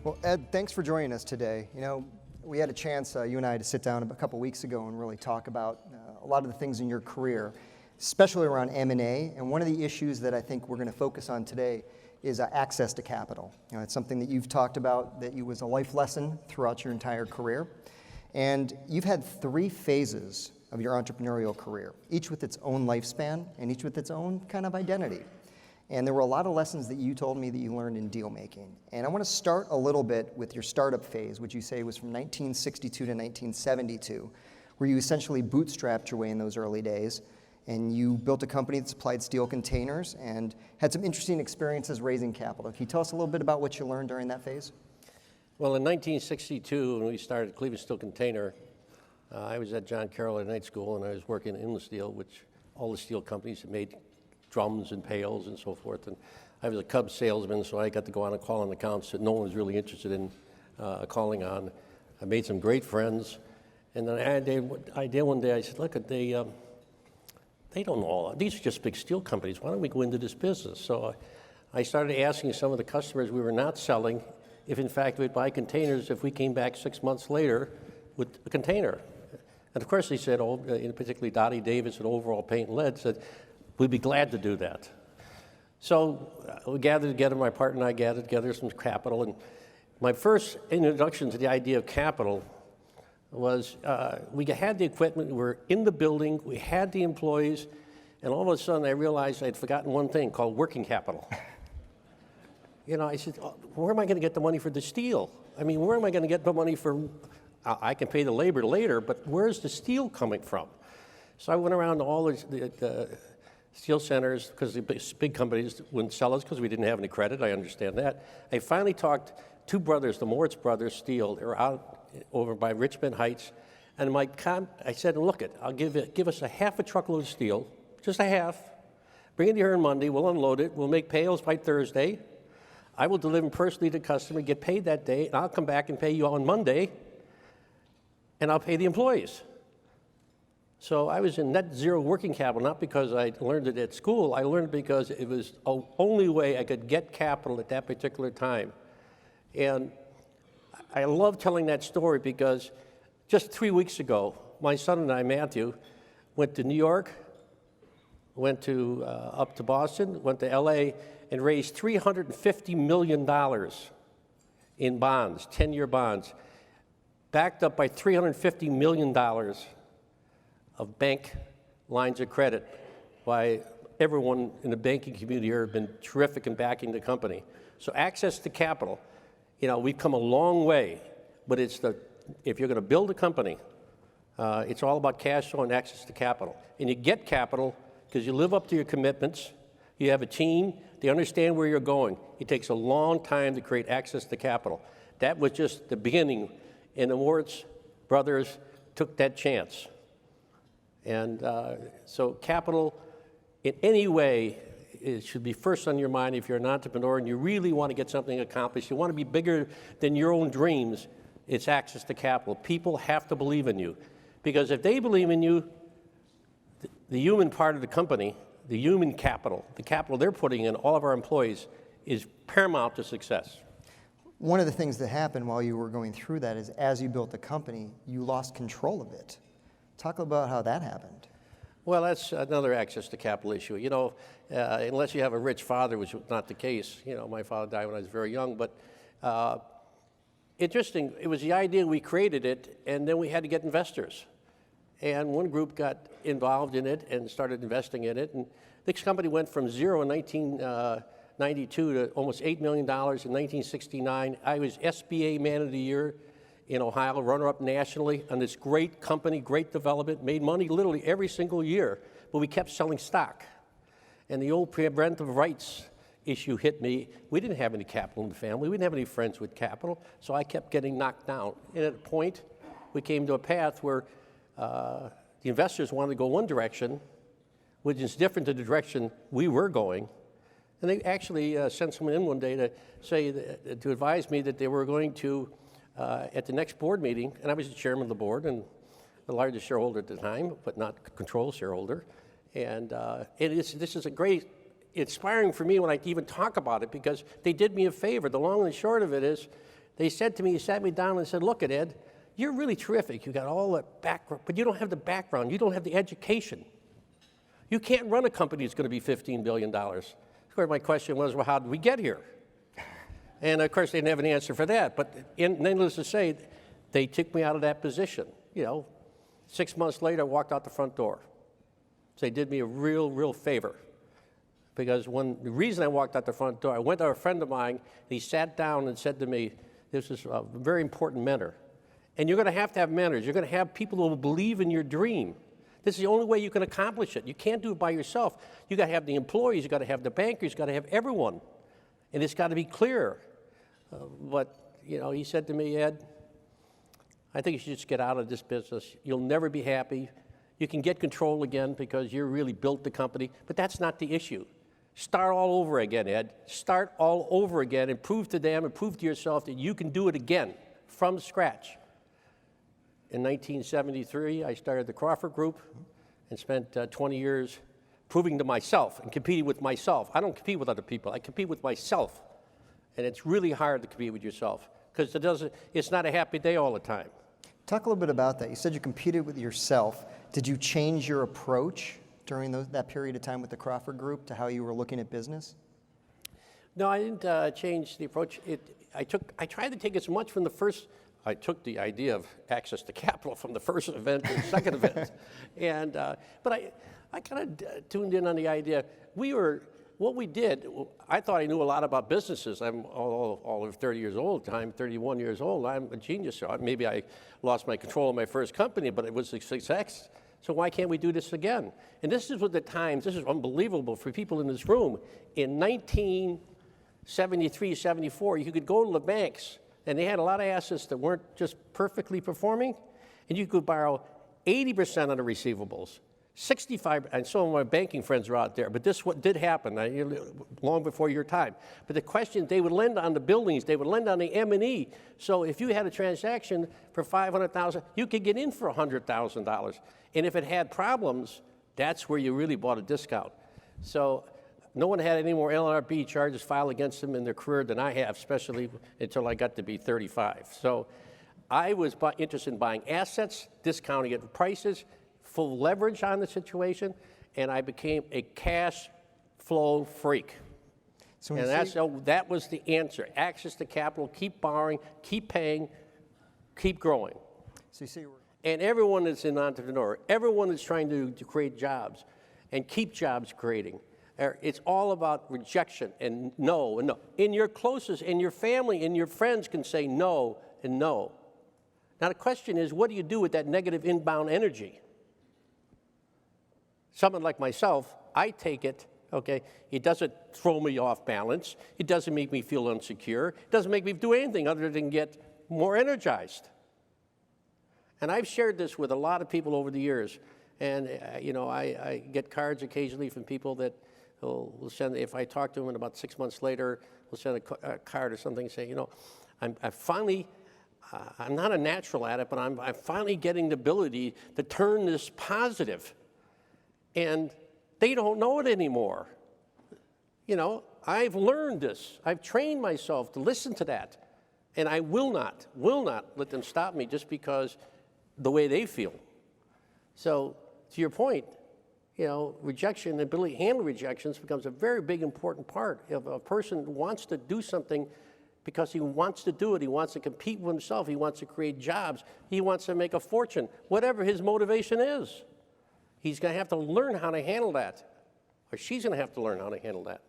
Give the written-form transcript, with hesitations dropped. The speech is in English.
Well, Ed, thanks for joining us today. You know, we had a chance, you and I, to sit down a couple weeks ago and really talk about a lot of the things in your career, especially around M&A. And one of the issues that I think we're going to focus on today is access to capital. You know, it's something that you've talked about that was a life lesson throughout your entire career. And you've had 3 phases of your entrepreneurial career, each with its own lifespan and each with its own kind of identity. And there were a lot of lessons that you told me that you learned in deal making. And I want to start a little bit with your startup phase, which you say was from 1962 to 1972, where you essentially bootstrapped your way in those early days. And you built a company that supplied steel containers and had some interesting experiences raising capital. Can you tell us a little bit about what you learned during that phase? Well, in 1962, when we started Cleveland Steel Container, I was at John Carroll at night school, and I was working in Inland Steel, which all the steel companies had made drums and pails and so forth. And I was a Cubs salesman, so I got to go on and call on accounts that no one was really interested in calling on. I made some great friends. And then I did one day, I said, look, they don't know all. These are just big steel companies. Why don't we go into this business? So I started asking some of the customers we were not selling if, in fact, we'd buy containers if we came back 6 months later with a container. And of course, they said, particularly Dottie Davis at Overall Paint and Lead said, we'd be glad to do that. So we gathered together, my partner and I gathered together some capital. And my first introduction to the idea of capital was we had the equipment, we were in the building, we had the employees, and all of a sudden I realized I'd forgotten one thing called working capital. You know, I said, where am I going to get the money for the steel? I mean, where am I going to get the money for, I can pay the labor later, but where's the steel coming from? So I went around to all the steel centers, because the big companies wouldn't sell us because we didn't have any credit. I understand that. I finally talked 2 brothers, the Moritz Brothers Steel. They were out over by Richmond Heights. And I said, look, I'll give us a half a truckload of steel, just a half. Bring it here on Monday. We'll unload it. We'll make pails by Thursday. I will deliver them personally to the customer, get paid that day, and I'll come back and pay you on Monday, and I'll pay the employees. So I was in net zero working capital, not because I learned it at school. I learned it because it was the only way I could get capital at that particular time. And I love telling that story because just 3 weeks ago, my son and I, Matthew, went to New York, went to up to Boston, went to LA, and raised $350 million in bonds, 10-year bonds, backed up by $350 million of bank lines of credit by everyone in the banking community here have been terrific in backing the company. So access to capital, you know, we've come a long way, but if you're going to build a company, it's all about cash flow and access to capital. And you get capital because you live up to your commitments, you have a team, they understand where you're going. It takes a long time to create access to capital. That was just the beginning, and the Moritz brothers took that chance. And so capital, in any way, it should be first on your mind if you're an entrepreneur and you really want to get something accomplished. You want to be bigger than your own dreams. It's access to capital. People have to believe in you. Because if they believe in you, the human part of the company, the human capital, the capital they're putting in all of our employees is paramount to success. One of the things that happened while you were going through that is as you built the company, you lost control of it. Talk about how that happened. Well, that's another access to capital issue. You know, unless you have a rich father, which was not the case. You know, my father died when I was very young, but interesting, it was the idea, we created it, and then we had to get investors. And one group got involved in it and started investing in it, and this company went from zero in 1992 to almost $8 million in 1969. I was SBA Man of the Year in Ohio, runner-up nationally on this great company, great development, made money literally every single year, but we kept selling stock. And the old preemptive rights issue hit me. We didn't have any capital in the family. We didn't have any friends with capital, so I kept getting knocked down. And at a point, we came to a path where the investors wanted to go one direction, which is different than the direction we were going. And they actually sent someone in one day to say, to advise me that they were going to, at the next board meeting, and I was the chairman of the board and the largest shareholder at the time, but not control shareholder. And this is a great, inspiring for me when I even talk about it because they did me a favor. The long and the short of it is They said to me, he sat me down and said, look at Ed, you're really terrific. You got all that background, but you don't have the background. You don't have the education. You can't run a company that's going to be $15 billion. Of course, my question was, well, how did we get here? And of course, they didn't have an answer for that. But needless to say, they took me out of that position. 6 months later, I walked out the front door. So they did me a real favor. Because the reason I walked out the front door, I went to a friend of mine, and he sat down and said to me, this is a very important mentor. And you're going to have mentors. You're going to have people who will believe in your dream. This is the only way you can accomplish it. You can't do it by yourself. You got to have the employees, you got to have the bankers, you got to have everyone. And it's got to be clear. But he said to me, Ed, I think you should just get out of this business. You'll never be happy. You can get control again because you really built the company, but that's not the issue. Start all over again, Ed. Start all over again and prove to them and prove to yourself that you can do it again from scratch. In 1973, I started the Crawford Group and spent 20 years proving to myself and competing with myself. I don't compete with other people. I compete with myself. And it's really hard to compete with yourself because it's not a happy day all the time. Talk a little bit about that. You said you competed with yourself. Did you change your approach during that period of time with the Crawford Group to how you were looking at business? No, I didn't change the approach. I tried to take as much from the first. I took the idea of access to capital from the first event to the second event, but I kind of tuned in on the idea. What we did. I thought I knew a lot about businesses. I'm all of 30 years old. I'm 31 years old. I'm a genius. So maybe I lost my control of my first company, but it was a success. So why can't we do this again? And this is what the times. This is unbelievable for people in this room. In 1973, 74, you could go to the banks, and they had a lot of assets that weren't just perfectly performing, and you could borrow 80% of the receivables, 65, and some of my banking friends are out there, but this what did happen long before your time. But the question, they would lend on the buildings, they would lend on the M&E. So if you had a transaction for $500,000, you could get in for $100,000. And if it had problems, that's where you really bought a discount. So no one had any more LRB charges filed against them in their career than I have, especially until I got to be 35. So I was interested in buying assets, discounting at prices, full leverage on the situation, and I became a cash flow freak. And that was the answer. Access to capital, keep borrowing, keep paying, keep growing. So you see, and everyone is an entrepreneur. Everyone is trying to create jobs and keep jobs creating. It's all about rejection and no and no. In your closest, in your family, and your friends can say no and no. Now the question is, what do you do with that negative inbound energy? Someone like myself, I take it, okay, it doesn't throw me off balance. It doesn't make me feel insecure. It doesn't make me do anything other than get more energized. And I've shared this with a lot of people over the years. And, I get cards occasionally from people that will send, if I talk to them and about 6 months later, will send a card or something saying, I'm not a natural at it, but I'm finally getting the ability to turn this positive. And they don't know it anymore. I've learned this. I've trained myself to listen to that. And I will not let them stop me just because the way they feel. So to your point, rejection, the ability to handle rejections becomes a very big, important part. If a person wants to do something because he wants to do it, he wants to compete with himself, he wants to create jobs, he wants to make a fortune, whatever his motivation is. He's going to have to learn how to handle that, or she's going to have to learn how to handle that.